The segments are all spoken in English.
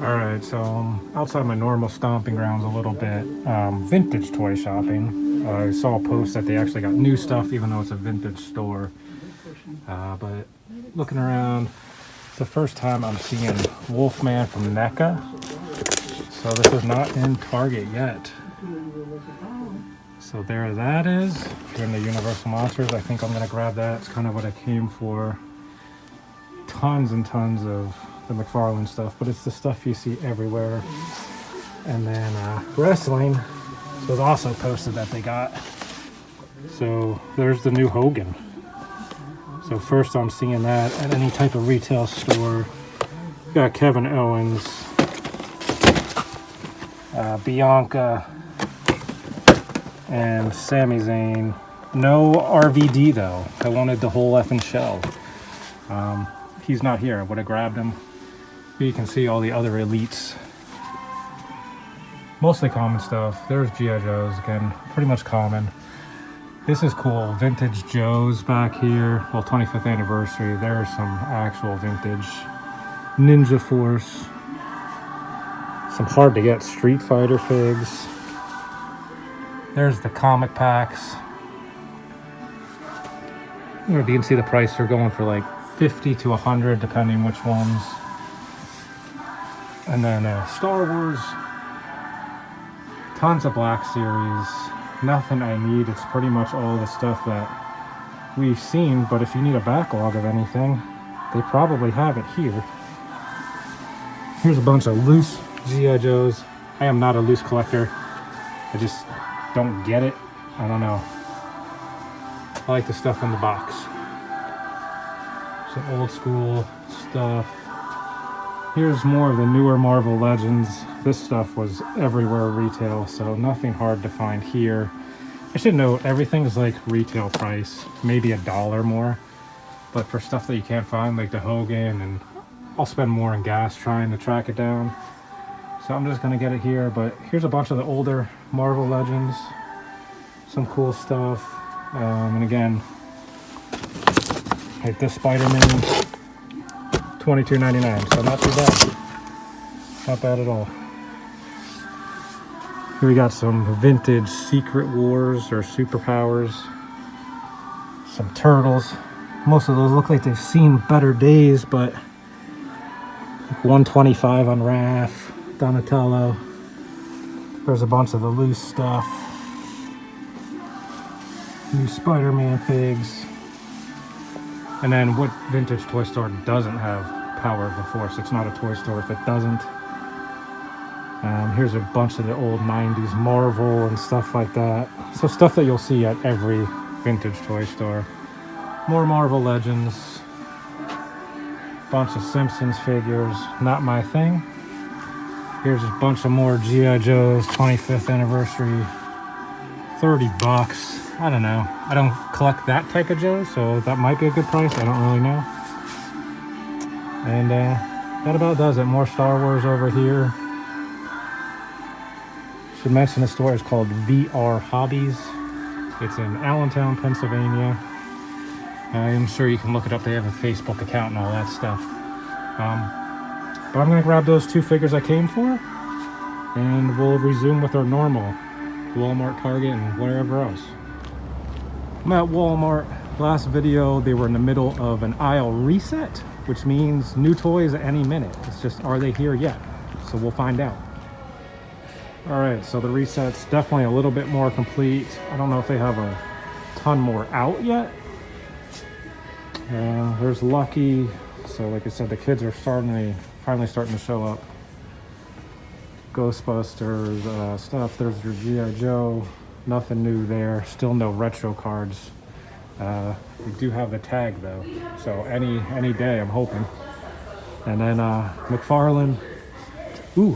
Alright, so I'm outside my normal stomping grounds a little bit. Vintage toy shopping. I saw a post that they actually got new stuff even though it's a vintage store. But looking around, it's the first time I'm seeing Wolfman from NECA. So this is not in Target yet. So there that is. If you're in the Universal Monsters, I think I'm going to grab that. It's kind of what I came for. Tons and tons of the McFarlane stuff, but it's the stuff you see everywhere. And then wrestling, so it was also posted that they got. So there's the new Hogan. So first I'm seeing that at any type of retail store. You got Kevin Owens, Bianca, and Sami Zayn. No RVD though. I wanted the whole effing show. He's not here. I would have grabbed him. But you can see all the other elites. Mostly common stuff. There's G.I. Joes again. Pretty much common. This is cool. Vintage Joes back here. Well, 25th anniversary. There's some actual vintage Ninja Force. Some hard to get Street Fighter figs. There's the comic packs. I don't know if you can see the price. They're going for like 50 to 100 depending which ones. And then Star Wars. Tons of Black Series. Nothing I need. It's pretty much all the stuff that we've seen, but if you need a backlog of anything, they probably have it here. Here's a bunch of loose G.I. Joes. I am not a loose collector. I just don't get it. I don't know. I like the stuff in the box. Some old school stuff. Here's more of the newer Marvel Legends. This stuff was everywhere retail, so nothing hard to find here. I should note, everything is like retail price, maybe $1 more. But for stuff that you can't find, like the Hogan, and I'll spend more on gas trying to track it down. So I'm just gonna get it here, but here's a bunch of the older Marvel Legends. Some cool stuff. And again, like this Spider-Man, $22.99, so not too bad. Not bad at all. Here we got some vintage Secret Wars or Superpowers. Some Turtles. Most of those look like they've seen better days, but like 125 on Raph, Donatello. There's a bunch of the loose stuff. New Spider-Man figs. And then what vintage toy store doesn't have Power of the Force? It's not a toy store if it doesn't. Here's a bunch of the old 90s Marvel and stuff like that. So stuff that you'll see at every vintage toy store. More Marvel Legends. Bunch of Simpsons figures. Not my thing. Here's a bunch of more G.I. Joes, 25th anniversary. $30. I don't know. I don't collect that type of Joe, so that might be a good price. I don't really know. And that about does it. More Star Wars over here. Should mention the store is called VR Hobbies. It's in Allentown, Pennsylvania. I'm sure you can look it up. They have a Facebook account and all that stuff. But I'm going to grab those two figures I came for, and we'll resume with our normal Walmart, Target, and wherever else. I'm at Walmart. Last video, they were in the middle of an aisle reset, which means new toys at any minute. It's just, are they here yet? So we'll find out. All right, so the reset's definitely a little bit more complete. I don't know if they have a ton more out yet. There's Lucky. So like I said, the kids are finally starting to show up. Ghostbusters stuff. There's your G.I. Joe. Nothing new there. Still no retro cards. We do have the tag though, so any day I'm hoping. And then McFarlane. Ooh,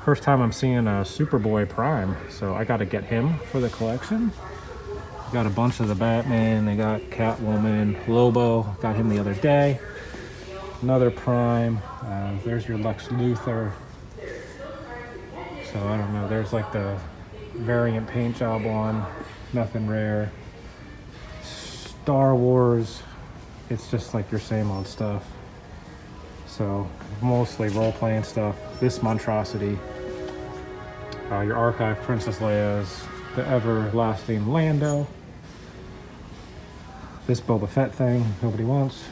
first time I'm seeing a Superboy Prime, so I got to get him for the collection. Got a bunch of the Batman. They got Catwoman, Lobo. Got him the other day. Another Prime. There's your Lex Luthor. So I don't know. There's like the variant paint job on. Nothing rare. Star Wars. It's just like your same old stuff. So mostly role-playing stuff. This monstrosity, your archive Princess Leia's, the everlasting Lando. This Boba Fett thing nobody wants.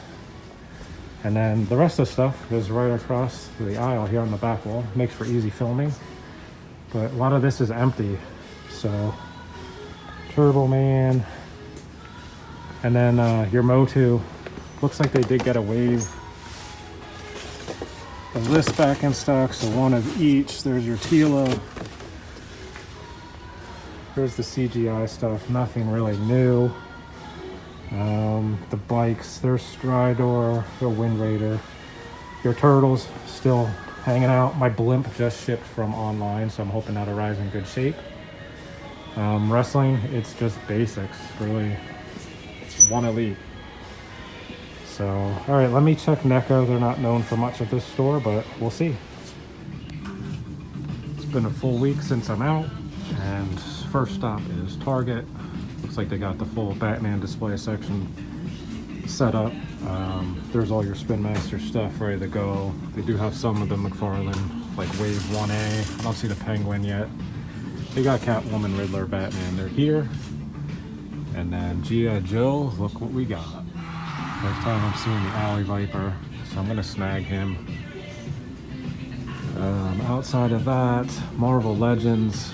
And then the rest of the stuff is right across the aisle here on the back wall. Makes for easy filming. But a lot of this is empty. So, Turbo Man. And then your Motu. Looks like they did get a wave of this back in stock. So one of each. There's your Tila. There's the CGI stuff. Nothing really new. The bikes, there's Stridor, the Wind Raider. Your Turtles still hanging out. My blimp just shipped from online, so I'm hoping that arrives in good shape. Wrestling, it's just basics, really. One elite. So, alright, let me check NECA. They're not known for much at this store, but we'll see. It's been a full week since I'm out, and first stop is Target. Looks like they got the full Batman display section set up. There's all your Spin Master stuff ready to go. They do have some of the McFarlane, like Wave 1A. I don't see the Penguin yet. They got Catwoman, Riddler, Batman. They're here. And then G.I. Joe, look what we got. First time I'm seeing the Alley Viper, so I'm gonna snag him. Outside of that, Marvel Legends.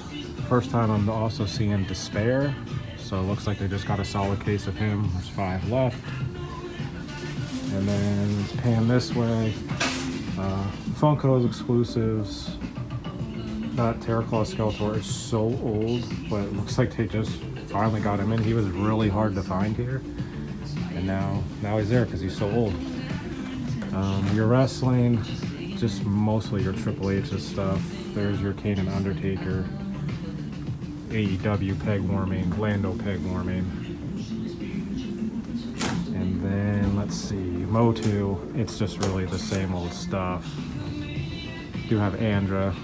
First time I'm also seeing Despair. So it looks like they just got a solid case of him. There's 5 left. And then pan this way. Funko's exclusives. That Terraclaw Skeletor is so old, but it looks like they just finally got him in. He was really hard to find here. And now he's there because he's so old. Your wrestling, just mostly your Triple H's stuff. There's your Kane and Undertaker. AEW peg warming, Lando peg warming. And then let's see, Motu, it's just really the same old stuff. Do have Andra,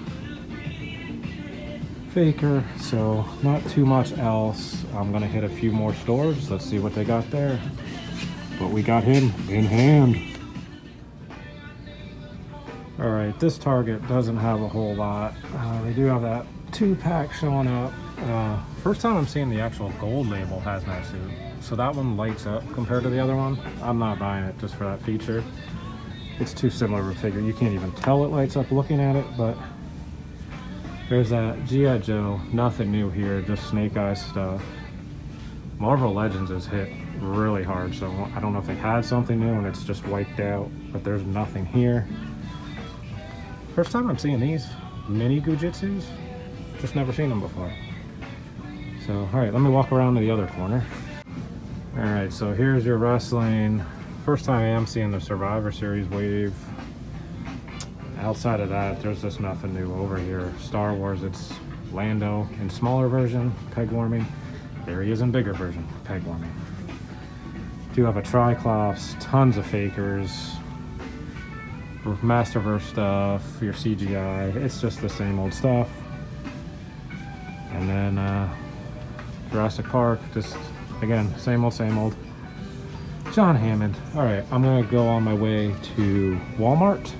Faker, so not too much else. I'm gonna hit a few more stores. Let's see what they got there. But we got him in hand. All right, this Target doesn't have a whole lot. They do have that 2-pack showing up. First time I'm seeing the actual gold label hazmat suit. So that one lights up compared to the other one. I'm not buying it just for that feature. It's too similar of a figure. You can't even tell it lights up looking at it, but there's that G.I. Joe. Nothing new here, just Snake Eyes stuff. Marvel Legends is hit really hard, so I don't know if they had something new and it's just wiped out, but there's nothing here. First time I'm seeing these mini Gujitsus. Just never seen them before. So, all right, let me walk around to the other corner. All right, so here's your wrestling. First time I am seeing the Survivor Series wave. Outside of that, there's just nothing new over here. Star Wars, it's Lando in smaller version, peg warming. There he is in bigger version, peg warming. Do have a Triclops, tons of Fakers, Masterverse stuff, your CGI. It's just the same old stuff. And then Jurassic Park, just again, same old. John Hammond. All right, I'm gonna go on my way to Walmart.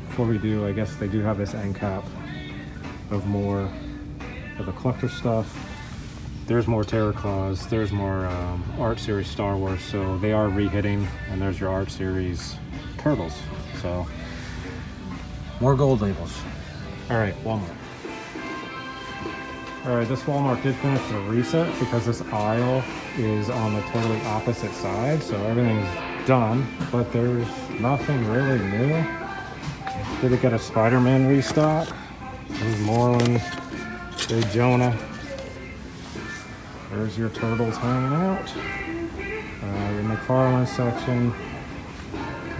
Before we do, I guess they do have this end cap of more of the collector stuff. There's more Terror Claws, there's more Art Series Star Wars, so they are re-hitting, and there's your Art Series Turtles. So, more gold labels. All right, Walmart. All right, this Walmart did finish the reset because this aisle is on the totally opposite side, so everything's done, but there's nothing really new. Did it get a Spider-Man restock? There's Moreland, there's Jonah. There's your Turtles hanging out. Your McFarlane section.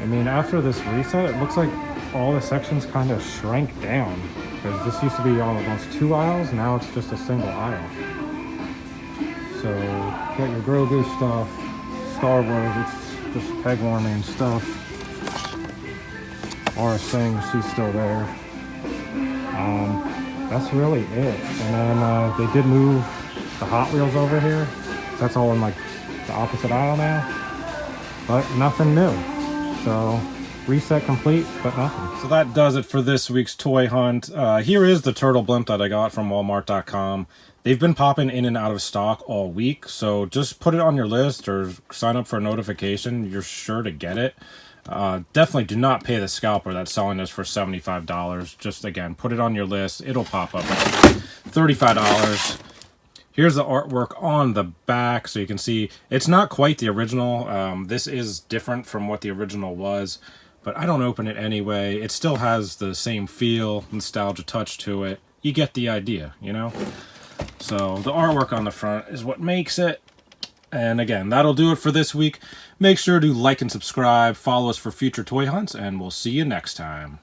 I mean, after this reset, it looks like all the sections kind of shrank down. Because this used to be almost 2 aisles, now it's just a single aisle. So, got your Grogu stuff, Star Wars, it's just peg warming stuff. Laura Singh, she's still there. That's really it. And then they did move the Hot Wheels over here. That's all in like the opposite aisle now. But nothing new. So reset complete, but nothing. So that does it for this week's toy hunt. Here is the turtle blimp that I got from Walmart.com. They've been popping in and out of stock all week, so just put it on your list or sign up for a notification. You're sure to get it. Definitely do not pay the scalper that's selling this for $75. Just, again, put it on your list. It'll pop up at $35. Here's the artwork on the back, so you can see it's not quite the original. This is different from what the original was, but I don't open it anyway. It still has the same feel, nostalgia touch to it. You get the idea, you know? So the artwork on the front is what makes it. And again, that'll do it for this week. Make sure to like and subscribe, follow us for future toy hunts, and we'll see you next time.